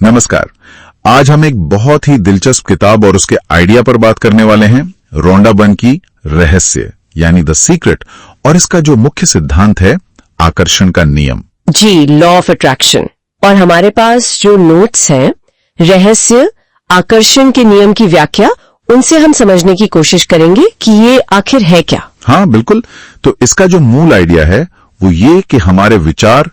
नमस्कार। आज हम एक बहुत ही दिलचस्प किताब और उसके आइडिया पर बात करने वाले हैं, रोंडा बर्न की रहस्य यानी द सीक्रेट, और इसका जो मुख्य सिद्धांत है आकर्षण का नियम। जी, लॉ ऑफ अट्रैक्शन। और हमारे पास जो नोट्स हैं, रहस्य, आकर्षण के नियम की व्याख्या, उनसे हम समझने की कोशिश करेंगे कि ये आखिर है क्या। हाँ बिल्कुल। तो इसका जो मूल आइडिया है वो ये कि हमारे विचार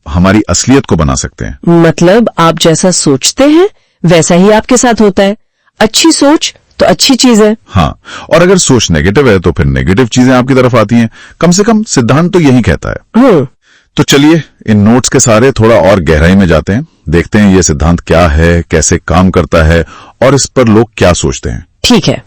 हमारी असलियत को बना सकते हैं। मतलब आप जैसा सोचते हैं वैसा ही आपके साथ होता है। अच्छी सोच तो अच्छी चीज है। हाँ, और अगर सोच नेगेटिव है तो फिर नेगेटिव चीजें आपकी तरफ आती हैं। कम से कम सिद्धांत तो यही कहता है। तो चलिए इन नोट्स के सारे थोड़ा और गहराई में जाते हैं, देखते हैं ये सिद्धांत क्या है, कैसे काम करता है और इस पर लोग क्या सोचते हैं। ठीक है।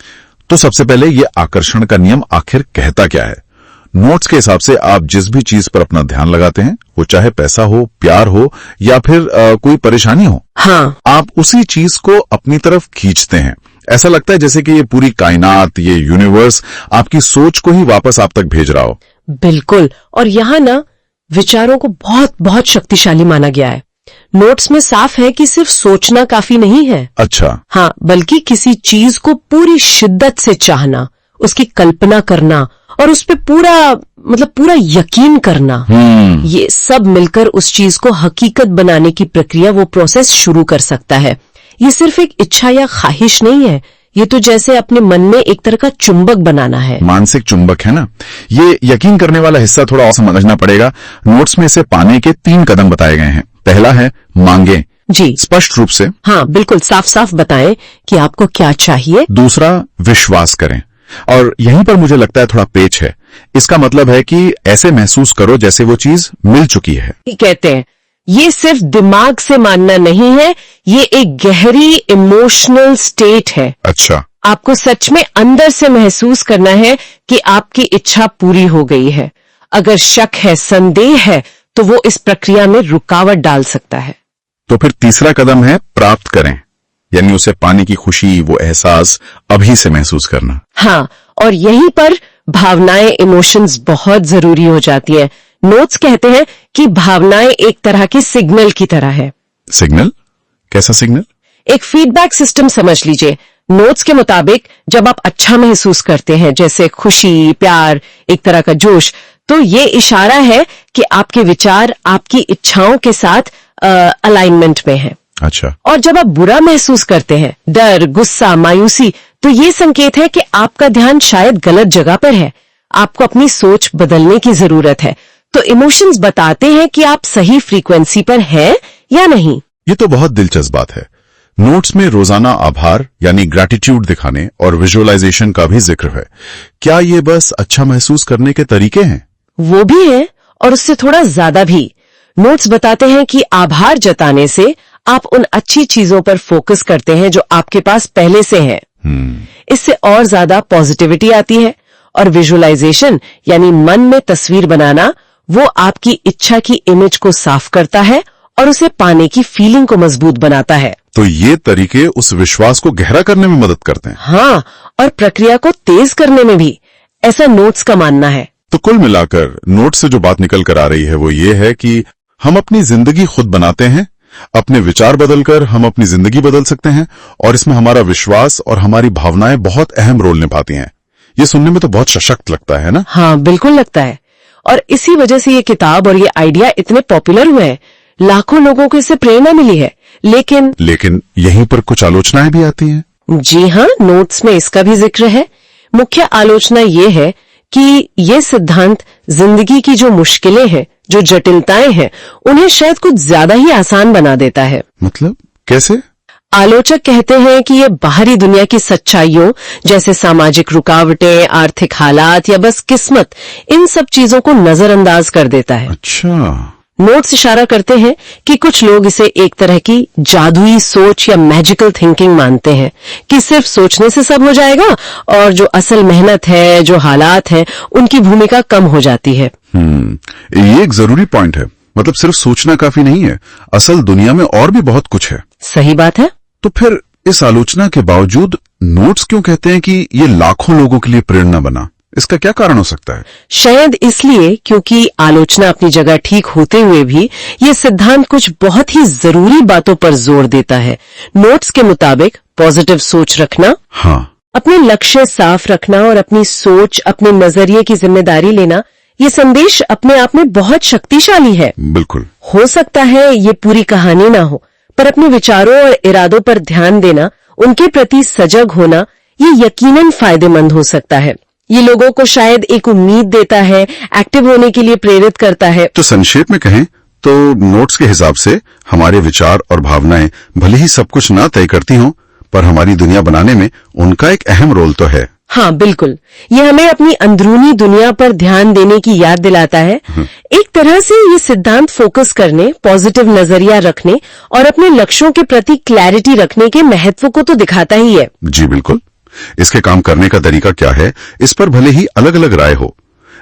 तो सबसे पहले ये आकर्षण का नियम आखिर कहता क्या है। नोट्स के हिसाब से आप जिस भी चीज पर अपना ध्यान लगाते हैं, वो चाहे पैसा हो, प्यार हो या फिर कोई परेशानी हो, हाँ, आप उसी चीज को अपनी तरफ खींचते हैं। ऐसा लगता है जैसे कि ये पूरी कायनात, ये यूनिवर्स आपकी सोच को ही वापस आप तक भेज रहा हो। बिल्कुल। और यहाँ ना विचारों को बहुत बहुत शक्तिशाली माना गया है। नोट्स में साफ है कि सिर्फ सोचना काफी नहीं है। अच्छा। हाँ, बल्कि किसी चीज को पूरी शिद्दत से चाहना, उसकी कल्पना करना और उस पे पूरा यकीन करना, ये सब मिलकर उस चीज को हकीकत बनाने की प्रक्रिया, वो प्रोसेस शुरू कर सकता है। ये सिर्फ एक इच्छा या ख्वाहिश नहीं है, ये तो जैसे अपने मन में एक तरह का चुंबक बनाना है। मानसिक चुंबक है ना। ये यकीन करने वाला हिस्सा थोड़ा और समझना पड़ेगा। नोट्स में इसे पाने के 3 कदम बताए गए हैं। पहला है मांगे। जी, स्पष्ट रूप से। हाँ, बिल्कुल साफ साफ बताएं कि आपको क्या चाहिए। दूसरा विश्वास करें, और यहीं पर मुझे लगता है थोड़ा पेच है। इसका मतलब है कि ऐसे महसूस करो जैसे वो चीज मिल चुकी है। कहते हैं ये सिर्फ दिमाग से मानना नहीं है, ये एक गहरी इमोशनल स्टेट है। अच्छा। आपको सच में अंदर से महसूस करना है कि आपकी इच्छा पूरी हो गई है। अगर शक है, संदेह है, तो वो इस प्रक्रिया में रुकावट डाल सकता है। तो फिर तीसरा कदम है प्राप्त करें, यानी उसे पाने की खुशी, वो एहसास अभी से महसूस करना। हाँ, और यहीं पर भावनाएं, इमोशंस बहुत जरूरी हो जाती है। नोट्स कहते हैं कि भावनाएं एक तरह की सिग्नल की तरह है। सिग्नल? कैसा सिग्नल? एक फीडबैक सिस्टम समझ लीजिए। नोट्स के मुताबिक जब आप अच्छा महसूस करते हैं, जैसे खुशी, प्यार, एक तरह का जोश, तो ये इशारा है कि आपके विचार आपकी इच्छाओं के साथ अलाइनमेंट में है। अच्छा। और जब आप बुरा महसूस करते हैं, डर, गुस्सा, मायूसी, तो ये संकेत है कि आपका ध्यान शायद गलत जगह पर है। आपको अपनी सोच बदलने की जरूरत है। तो इमोशंस बताते हैं कि आप सही फ्रीक्वेंसी पर हैं या नहीं। ये तो बहुत दिलचस्प बात है। नोट्स में रोजाना आभार यानी ग्रैटिट्यूड दिखाने और विजुअलाइजेशन का भी जिक्र है। क्या ये बस अच्छा महसूस करने के तरीके हैं? वो भी है, और उससे थोड़ा ज्यादा भी। नोट्स बताते हैं कि आभार जताने से आप उन अच्छी चीजों पर फोकस करते हैं जो आपके पास पहले से है। इससे और ज्यादा पॉजिटिविटी आती है। और विजुअलाइजेशन यानी मन में तस्वीर बनाना, वो आपकी इच्छा की इमेज को साफ करता है और उसे पाने की फीलिंग को मजबूत बनाता है। तो ये तरीके उस विश्वास को गहरा करने में मदद करते हैं। हाँ, और प्रक्रिया को तेज करने में भी, ऐसा नोट्स का मानना है। तो कुल मिलाकर नोट्स से जो बात निकल कर आ रही है वो ये है कि हम अपनी जिंदगी खुद बनाते हैं। अपने विचार बदलकर हम अपनी जिंदगी बदल सकते हैं, और इसमें हमारा विश्वास और हमारी भावनाएं बहुत अहम रोल निभाती हैं। ये सुनने में तो बहुत सशक्त लगता है ना। हाँ, बिल्कुल लगता है। और इसी वजह से ये किताब और ये आइडिया इतने पॉपुलर हुए हैं। लाखों लोगों को इससे प्रेरणा मिली है। लेकिन यहीं पर कुछ आलोचनाएं भी आती हैं। जी हाँ, नोट्स में इसका भी जिक्र है। मुख्य आलोचना ये है कि ये सिद्धांत जिंदगी की जो मुश्किलें हैं, जो जटिलताएं हैं, उन्हें शायद कुछ ज्यादा ही आसान बना देता है। मतलब कैसे? आलोचक कहते हैं कि ये बाहरी दुनिया की सच्चाइयों, जैसे सामाजिक रुकावटें, आर्थिक हालात या बस किस्मत, इन सब चीजों को नजरअंदाज कर देता है। अच्छा। नोट्स इशारा करते हैं कि कुछ लोग इसे एक तरह की जादुई सोच या मैजिकल थिंकिंग मानते हैं कि सिर्फ सोचने से सब हो जाएगा और जो असल मेहनत है, जो हालात है, उनकी भूमिका कम हो जाती है। ये एक जरूरी पॉइंट है। मतलब सिर्फ सोचना काफी नहीं है, असल दुनिया में और भी बहुत कुछ है। सही बात है। तो फिर इस आलोचना के बावजूद नोट्स क्यों कहते हैं कि ये लाखों लोगों के लिए प्रेरणा बना? इसका क्या कारण हो सकता है? शायद इसलिए क्योंकि आलोचना अपनी जगह ठीक होते हुए भी ये सिद्धांत कुछ बहुत ही जरूरी बातों पर जोर देता है। नोट्स के मुताबिक पॉजिटिव सोच रखना, हाँ, अपने लक्ष्य साफ रखना और अपनी सोच, अपने नजरिए की जिम्मेदारी लेना, ये संदेश अपने आप में बहुत शक्तिशाली है। बिल्कुल। हो सकता है ये पूरी कहानी ना हो, पर अपने विचारों और इरादों पर ध्यान देना, उनके प्रति सजग होना, ये यकीनन फायदेमंद हो सकता है। ये लोगों को शायद एक उम्मीद देता है, एक्टिव होने के लिए प्रेरित करता है। तो संक्षेप में कहें तो नोट्स के हिसाब से हमारे विचार और भावनाएं भले ही सब कुछ ना तय करती हों, पर हमारी दुनिया बनाने में उनका एक अहम रोल तो है। हाँ, बिल्कुल। ये हमें अपनी अंदरूनी दुनिया पर ध्यान देने की याद दिलाता है। एक तरह से ये सिद्धांत फोकस करने, पॉजिटिव नजरिया रखने और अपने लक्ष्यों के प्रति क्लैरिटी रखने के महत्व को तो दिखाता ही है। जी बिल्कुल। इसके काम करने का तरीका क्या है, इस पर भले ही अलग अलग राय हो,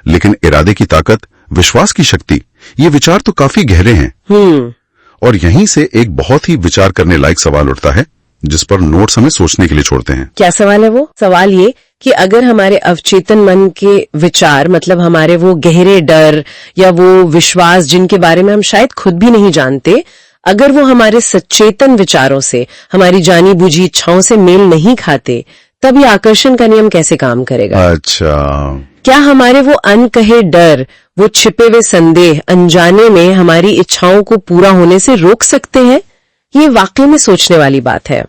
लेकिन इरादे की ताकत, विश्वास की शक्ति, ये विचार तो काफी गहरे हैं। और यहीं से एक बहुत ही विचार करने लायक सवाल उठता है, जिस पर नोट्स हमें सोचने के लिए छोड़ते हैं। क्या सवाल है वो? सवाल ये कि अगर हमारे अवचेतन मन के विचार, मतलब हमारे वो गहरे डर या वो विश्वास जिनके बारे में हम शायद खुद भी नहीं जानते, अगर वो हमारे सचेतन विचारों से, हमारी जानी बूझी इच्छाओं से मेल नहीं खाते, तब ये आकर्षण का नियम कैसे काम करेगा? अच्छा, क्या हमारे वो अनकहे डर, वो छिपे हुए संदेह अनजाने में हमारी इच्छाओं को पूरा होने से रोक सकते हैं? ये वाकई में सोचने वाली बात है।